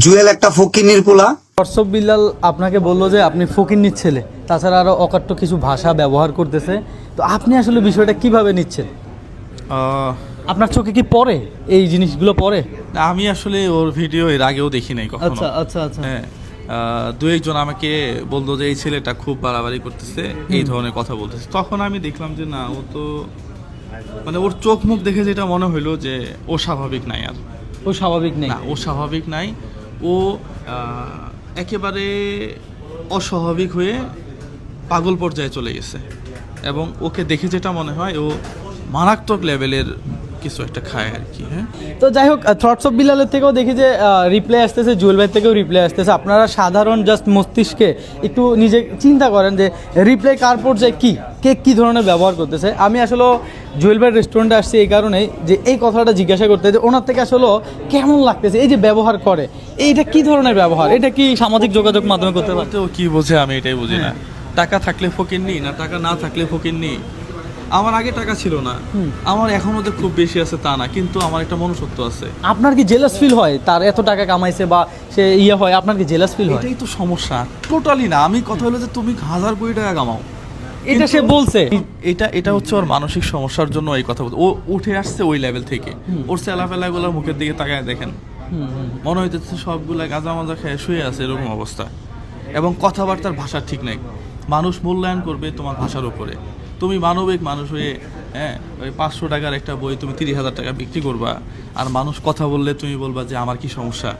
জুয়েল একটা ফকিন্নির পোলা। দর্শক বিল্লাল আপনাকে বললো যে আপনি ফকিন্নির ছেলে, তাছাড়া আরও অকাট্য কিছু ভাষা ব্যবহার করতেছে। তো আপনি আসলে বিষয়টা কিভাবে নিচ্ছেন? আপনার চোখে কি পড়ে এই জিনিসগুলো পড়ে? আমি আসলে ওর ভিডিও এর আগেও দেখি নাই কখনো। আচ্ছা আচ্ছা আচ্ছা। হ্যাঁ, দু একজন আমাকে বললো যে এই ছেলেটা খুব বাড়াবাড়ি করতেছে, এই ধরনের কথা বলতেছে। তখন আমি দেখলাম যে না, ও তো মানে ওর চোখ মুখ দেখে যেটা মনে হইলো যে ও স্বাভাবিক নাই। আর ও স্বাভাবিক নেই? না, ও স্বাভাবিক নাই। ও একেবারে অস্বাভাবিক হয়ে পাগল পর্যায়ে চলে গেছে, এবং ওকে দেখে যেটা মনে হয় ও মারাত্মক লেভেলের কিছু একটা খায় আর কি। হ্যাঁ, তো যাই হোক, থটস অফ বিল্লালের থেকেও দেখি যে রিপ্লাই আসতেছে, জুয়েল ভাইয়ের থেকেও রিপ্লাই আসতেছে। আপনারা সাধারণ জাস্ট মস্তিষ্কে একটু নিজে চিন্তা করেন যে রিপ্লাই কার পর্যায়ে কী, কে কী ধরনের ব্যবহার করতেছে। আমি আসলে জুয়েল ভাইয়ের রেস্টুরেন্টে আসছি এই কারণেই যে এই কথাটা জিজ্ঞাসা করতে, যে ওনার থেকে আসলে কেমন লাগতেছে এই যে ব্যবহার করে, এইটা কী ধরনের ব্যবহার, এটা কি সামাজিক যোগাযোগ মাধ্যমে করতে পারে? তো কি বোঝে আমি এটাই বুঝি না। টাকা থাকলে ফকিন্নি, না টাকা না থাকলে ফকিন্নি। আমার আগে টাকা ছিল না, আমার এখনো যে খুব বেশি আছে তা না, কিন্তু আমার একটা মনুষ্যত্ব আছে। আপনার কি জেলাস ফিল হয় তার এত টাকা কামাইছে বা সে ইয়ে হয়, আপনার কি জেলাস ফিল হয়? এটাই তো সমস্যা, টোটালি না। আমি কথা হলো যে তুমি 1000 কোটি টাকা কামাও, এটা সে বলছে। এটা হচ্ছে ওর মানসিক সমস্যার জন্য এই কথা বলতে। ও উঠে আসছে ওই লেভেল থেকে। ওর চেলাফেলাগুলোর মুখের দিকে তাকায় দেখেন, মনে হইতেছে সবগুলা গাঁজা মাজা খেয়ে শুয়ে আছে, এরকম অবস্থা। এবং কথাবার্তার ভাষা ঠিক নাই। মানুষ মূল্যায়ন করবে তোমার ভাষার উপরে। তুমি মানবিক মানুষ হয়ে, হ্যাঁ, ওই 500 টাকার একটা বই তুমি 30,000 টাকা বিক্রি করবা, আর মানুষ কথা বললে তুমি বলবা যে আমার কি সমস্যা।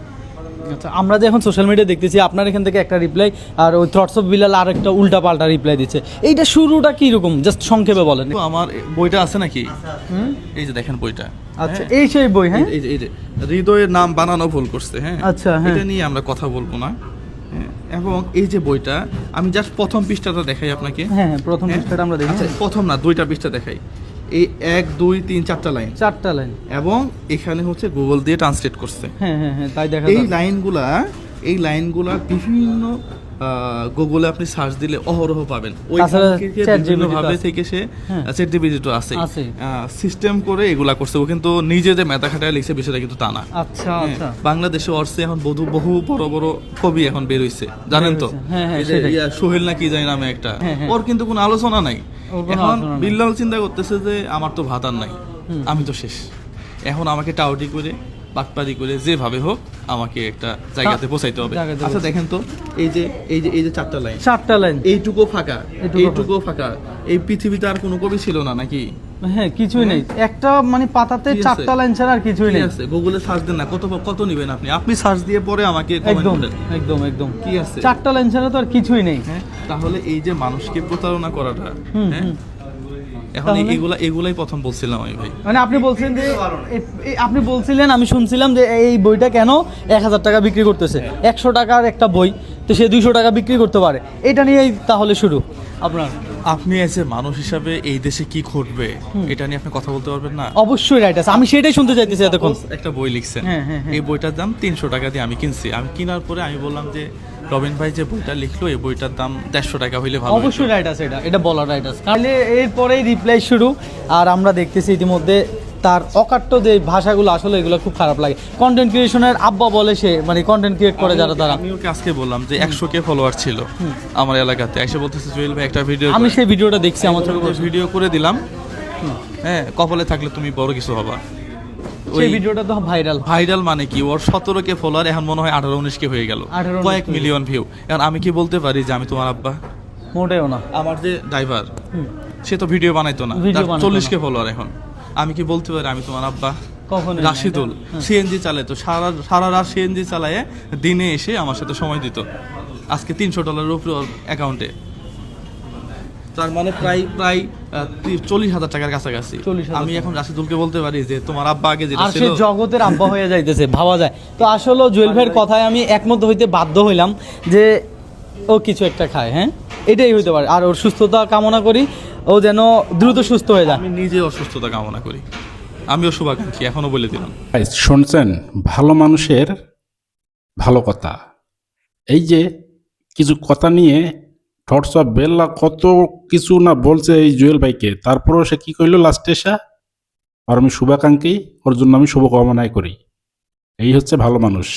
আচ্ছা, আমরা যে এখন সোশ্যাল মিডিয়া দেখতেছি, আপনার এখান থেকে একটা রিপ্লাই আর ওই থটস অফ বিল্লাল আর একটা উল্টা পাল্টা রিপ্লাই দিচ্ছে, এইটা শুরুটা কি রকম জাস্ট সংক্ষেপে বলেন। তো আমার বইটা আছে নাকি, এই যে দেখেন বইটা। আচ্ছা, এই সেই বই। হ্যাঁ, এই যে হৃদয়ের নাম বানানো ভুল করছে। হ্যাঁ, আচ্ছা, হ্যাঁ। এটা নিয়ে আমরা কথা বলবো না। হ্যাঁ, এবং এই যে বইটা, আমি জাস্ট প্রথম পৃষ্ঠাটা দেখাই আপনাকে। হ্যাঁ হ্যাঁ, প্রথম পৃষ্ঠাটা আমরা দেখি। আচ্ছা, প্রথম না, 2টা পৃষ্ঠা দেখাই। এই 1 2 3 4টা লাইন, 4টা লাইন, এবং এখানে হচ্ছে গুগল দিয়ে ট্রান্সলেট করছে। হ্যাঁ হ্যাঁ হ্যাঁ, তাই দেখা এই যায়। লাইনগুলা বিভিন্ন গুগলে আপনি সার্চ দিলে অহরহ পাবেন। ওই তাছাড়া chat বিভিন্ন GPT ভাবে আছে। থেকে সে হ্যাঁ। চ্যাট জিপিটি তো আছে, সিস্টেম করে এগুলা করছে। ও কিন্তু নিজে যে মেধা খাটায় লিখছে বিষয়টা কিন্তু তা না। আচ্ছা আচ্ছা। বাংলাদেশে অর্থে এখন বহু বড় বড় কবি এখন বের হইছে, জানেন তো। হ্যাঁ, হ্যাঁ, এই যে সেটাই। সোহেল না কি জানি নামে একটা, হ্যাঁ, হ্যাঁ। ওর কিন্তু কোনো আলোচনা নাই। ওর কোনো এখন আলোচনা নাই। বিল্লাল চিন্তা করতেছে যে আমার তো ভাত আর নাই, আমি তো শেষ। এখন আমাকে টাউটি করে বাটপারি করে যেভাবে হোক আমাকে একটা জায়গাতে পৌঁছাইতে হবে। জায়গাতে আচ্ছা দেখেন তো, এই যে 4টা লাইন, 4টা লাইন, এইটুকু ফাঁকা। এই পৃথিবীতে আর কোনো কবি ছিল না নাকি? হ্যাঁ, কিছুই নেই। একটা মানে পাতাতে কি আছে? 4টা লাইন ছাড়া আর কিছুই কি নেই। আছে? গুগলে সার্চ দেন না, কত নেবেন আপনি সার্চ দিয়ে পরে আমাকে কমেন্ট একদম করেন। একদম একদম। কি আছে? 4টা লাইন ছাড়া তো আর কিছুই নেই। হ্যাঁ, তাহলে এই যে মানুষকে প্রতারণা করাটা, হ্যাঁ, এখন তাহলে? এগুলাই প্রথম বলছিলাম আমি ভাই। মানে আপনি বলছেন যে আপনি বলছিলেন, আমি শুনছিলাম যে এই বইটা কেন 1000 টাকা বিক্রি করতেছে, 100 টাকার একটা বই তো সে 200 টাকা বিক্রি করতে পারে, এটা নিয়েই তাহলে শুরু আপনার। আপনি এসে মানুষ হিসাবে এই দেশে কি ঘটবে এটা নিয়ে আপনি কথা বলতে পারবেন না? অবশ্যই রাইট আছে, আমি সেটাই শুনতে চাইতেছি এতক্ষণ। একটা বই লিখছেন, হ্যাঁ, হ্যাঁ, হ্যাঁ। এই বইটার দাম 300 টাকা দিয়ে আমি কিনছি। আমি কেনার পরে আমি বললাম যে রবিন ভাই যে বইটা লিখলো, এই বইটার দাম 150 টাকা হইলে ভালো হতো। অবশ্যই রাইট আছে, এটা বলার রাইট আছে। তাহলে এরপরেই রিপ্লাই শুরু, আর আমরা দেখতেছি ইতিমধ্যে তার অকাট্য যে ভাষাগুলো, আসলে এগুলো খুব খারাপ লাগে। কন্টেন্ট ক্রিয়েশনের আব্বা বলে সে, মানে কন্টেন্ট ক্রিয়েট করে যারা তারা। আমি ওকে আজকে বললাম যে 100K ফলোয়ার ছিল আমার এলাকাতে, এসে বলতেছে জুয়েল ভাই একটা ভিডিও, আমি সেই ভিডিওটা দেখছি, আমার চোখে পড়ছে। ভিডিও করে দিলাম। হ্যাঁ, কপালে থাকলে তুমি বড় কিছু হবা। সেই ভিডিওটা তো ভাইরাল মানে কি, ওর 17K ফলোয়ার এখন মনে হয় 18-19K হয়ে গেল, 18-19K কয়েক মিলিয়ন ভিউ। এখন আমি কি বলতে পারি যে আমি তোমার আব্বা? মোটেও না। আমার যে ড্রাইভার, সে তো ভিডিও বানাইতো না, ভিডিও বানাইতো 40K ফলোয়ার। এখন আমি কি বলতে পারি আমি তোমার আব্বা? কখনো রাশিদুল সিএনজি চালায়, তো সারা রাত সিএনজি চালায়, দিনে এসে আমার সাথে সময় দিত। আজকে $300 উপরে ওর অ্যাকাউন্টে, তার মানে প্রায় 40,000 টাকার কাছাকাছি। 40,000 আমি এখন রাশিদুলকে বলতে পারি যে তোমার আব্বা আগে যেটা আর ছিল, সে জগতের আব্বা হয়ে যাইতেছে, ভাবা যায়। তো আসলে জুয়েল ভাইয়ের কথায় আমি একমত হইতে বাধ্য হইলাম যে ও কিছু একটা খায়। হ্যাঁ, এটাই হইতে পারে। আর ওর সুস্থতা কামনা করি, ও যেন দ্রুত সুস্থ হয়ে যায়। আমি নিজে অসুস্থতা কামনা করি, আমিও শুভাকাঙ্ক্ষী, এখনো বলে দিলাম। শুনছেন ভালো মানুষের ভালো কথা। এই যে কিছু কথা নিয়ে থটস অফ বেল্লা কত কিছু না বলছে এই জুয়েল ভাইকে, তারপরেও সে কি কইলো লাস্টে এসে, আর আমি শুভাকাঙ্ক্ষী, ওর জন্য আমি শুভকামনাই করি। এই হচ্ছে ভালো মানুষ।